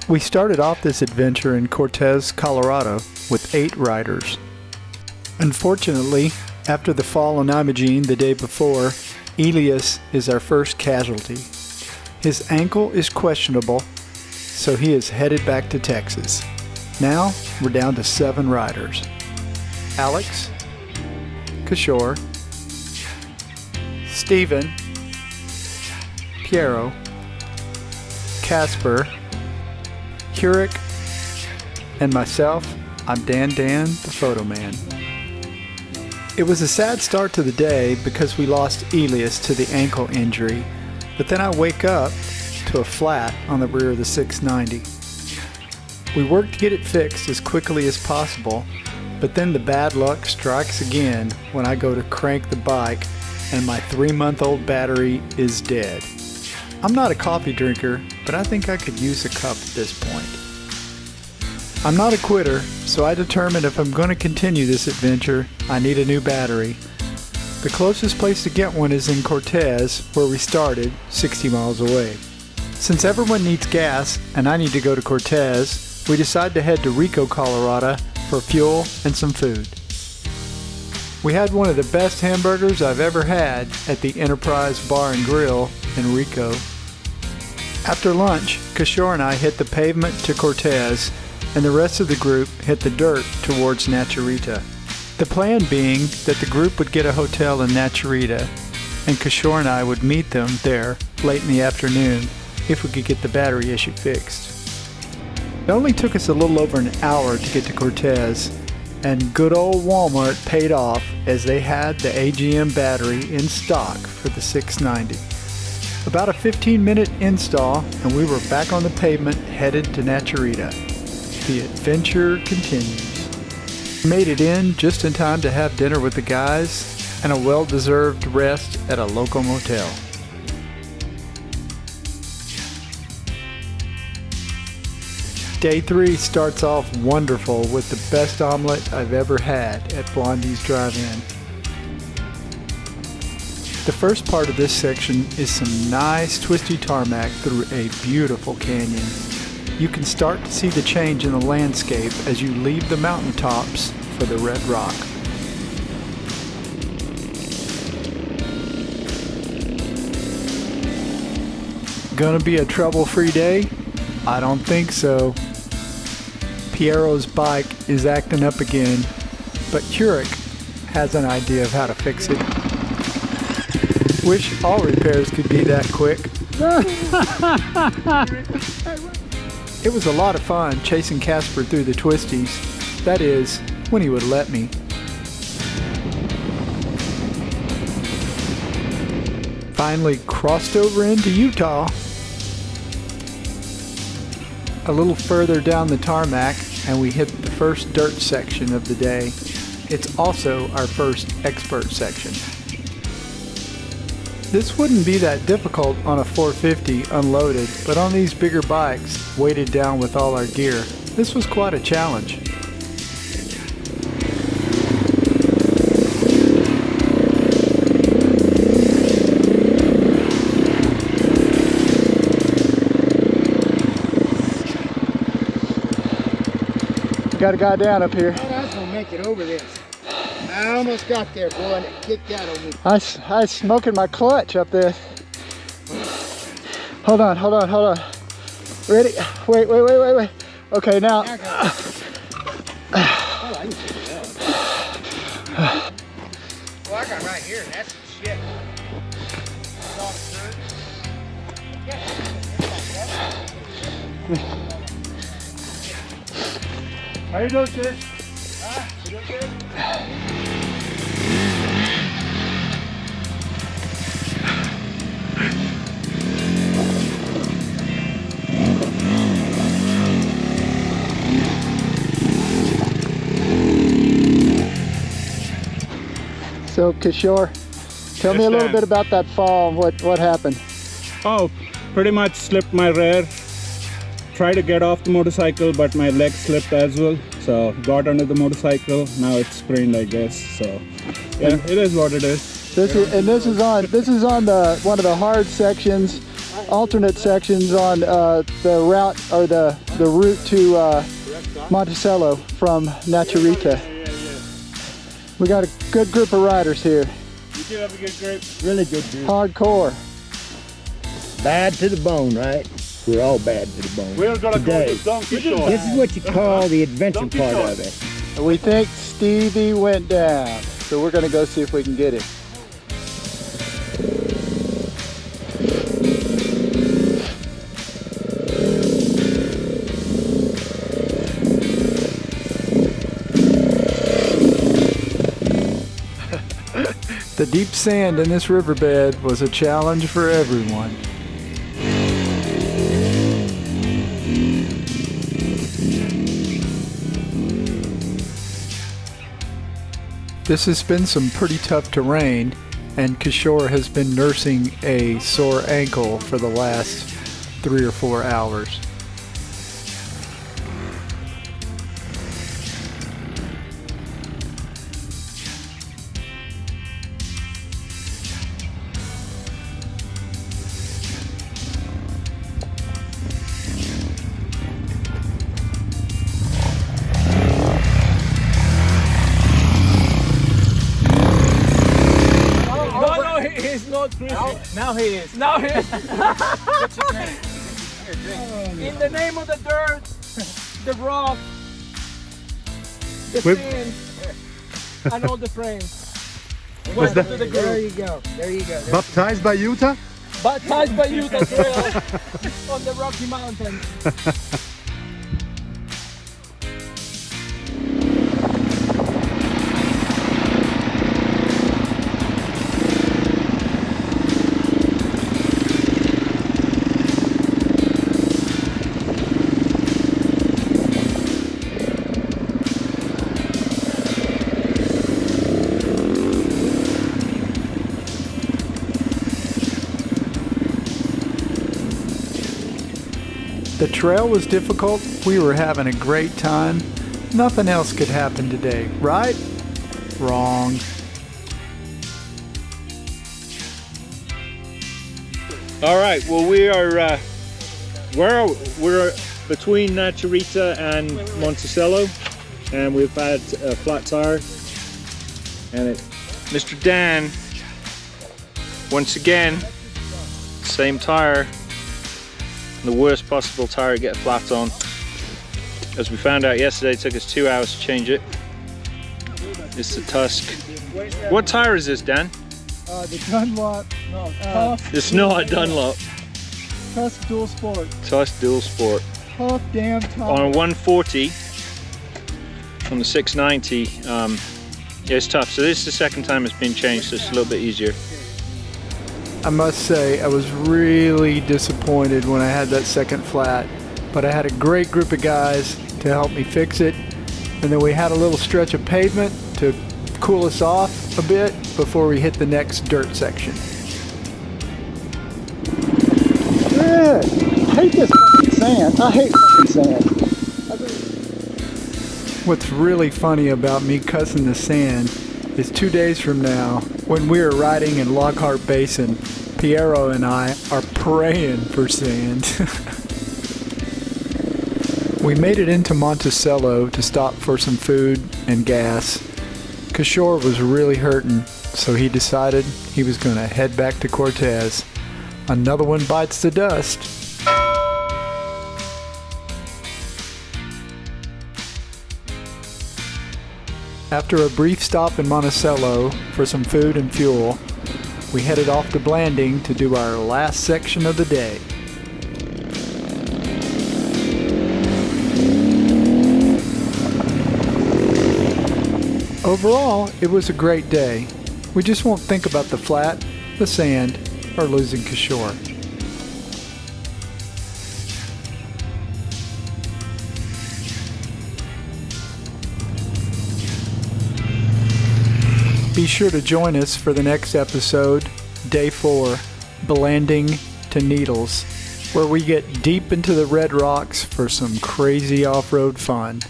We started off this adventure in Cortez, Colorado with 8 riders. Unfortunately, after the fall on Imogene the day before, Elias is our first casualty. His ankle is questionable, so he is headed back to Texas. Now we're down to 7 riders. Alex, Kishore, Stephen, Piero, Casper, Hurek, and myself. I'm Dan, the photo man. It was a sad start to the day because we lost Elias to the ankle injury, but then I wake up to a flat on the rear of the 690. We work to get it fixed as quickly as possible, but then the bad luck strikes again when I go to crank the bike and my 3-month-old battery is dead. I'm not a coffee drinker, but I think I could use a cup at this point. I'm not a quitter, so I determined if I'm going to continue this adventure, I need a new battery. The closest place to get one is in Cortez, where we started, 60 miles away. Since everyone needs gas and I need to go to Cortez, we decide to head to Rico, Colorado for fuel and some food. We had one of the best hamburgers I've ever had at the Enterprise Bar and Grill in Rico. After lunch, Kishore and I hit the pavement to Cortez, and the rest of the group hit the dirt towards Naturita. The plan being that the group would get a hotel in Naturita, and Kishore and I would meet them there late in the afternoon if we could get the battery issue fixed. It only took us a little over an hour to get to Cortez, and good old Walmart paid off as they had the AGM battery in stock for the 690. About a 15-minute install and we were back on the pavement headed to Naturita. The adventure continues. We made it in just in time to have dinner with the guys and a well-deserved rest at a local motel. Day 3 starts off wonderful with the best omelet I've ever had at Blondie's Drive-In. The first part of this section is some nice twisty tarmac through a beautiful canyon. You can start to see the change in the landscape as you leave the mountaintops for the red rock. Gonna be a trouble-free day? I don't think so. Piero's bike is acting up again, but Hurek has an idea of how to fix it. Wish all repairs could be that quick. It was a lot of fun chasing Casper through the twisties. That is, when he would let me. Finally crossed over into Utah. A little further down the tarmac and we hit the first dirt section of the day. It's also our first expert section. This wouldn't be that difficult on a 450 unloaded, but on these bigger bikes, weighted down with all our gear, this was quite a challenge. Got a guy down up here. I was gonna make it over this. I almost got there, boy, and it kicked out on me. I was smoking my clutch up there. Hold on. Ready? Wait. Okay, now. Oh, I can figure it out. Well, I got right here, and that's some shit. How you doing, sis? You doing good? So, Kishore, tell me a little bit about that fall. What happened? Oh, pretty much slipped my rear. Tried to get off the motorcycle, but my leg slipped as well. So got under the motorcycle. Now it's sprained, I guess. So yeah, it is what it is. This is on one of the hard sections alternate sections on the route or the route to Monticello from Naturita. We got a good group of riders here. You do have a good group. Really good dude. Hardcore. Bad to the bone, right? We're all bad to the bone. We're gonna Today. go to Donkey Shore. This is what you call the adventure Donkey part Shore. of it. And we think Stevie went down, so we're gonna go see if we can get him. The deep sand in this riverbed was a challenge for everyone. This has been some pretty tough terrain, and Kishore has been nursing a sore ankle for the last 3 or 4 hours. Now he is. Now he is. What's your name? In the name of the dirt, the rock, the sand, and all the friends. Welcome to the group. There you go. There you go. Baptized by Utah? Baptized by you, the trail on the Rocky Mountains. The trail was difficult. We were having a great time. Nothing else could happen today, right? Wrong. All right. Well, we're between Naturita and Monticello, and we've had a flat tire. And Mr. Dan, once again, same tire. The worst possible tire to get a flat on. As we found out yesterday, it took us 2 hours to change it. It's the Tusk. What tire is this, Dan? The Dunlop. It's not a Dunlop. Tusk Dual Sport. Tusk Dual Sport. Tough damn tire. On a 140, on the 690, yeah, it's tough. So this is the second time it's been changed, so it's a little bit easier. I must say, I was really disappointed when I had that second flat, but I had a great group of guys to help me fix it, and then we had a little stretch of pavement to cool us off a bit before we hit the next dirt section. Yeah, I hate this fucking sand. I hate fucking sand. What's really funny about me cussing the sand is 2 days from now, when we are riding in Lockhart Basin, Piero and I are praying for sand. We made it into Monticello to stop for some food and gas. Kishore was really hurting, so he decided he was going to head back to Cortez. Another one bites the dust. After a brief stop in Monticello for some food and fuel, we headed off to Blanding to do our last section of the day. Overall, it was a great day. We just won't think about the flat, the sand, or losing Kishore. Be sure to join us for the next episode, Day 4, Blanding to Needles, where we get deep into the red rocks for some crazy off-road fun.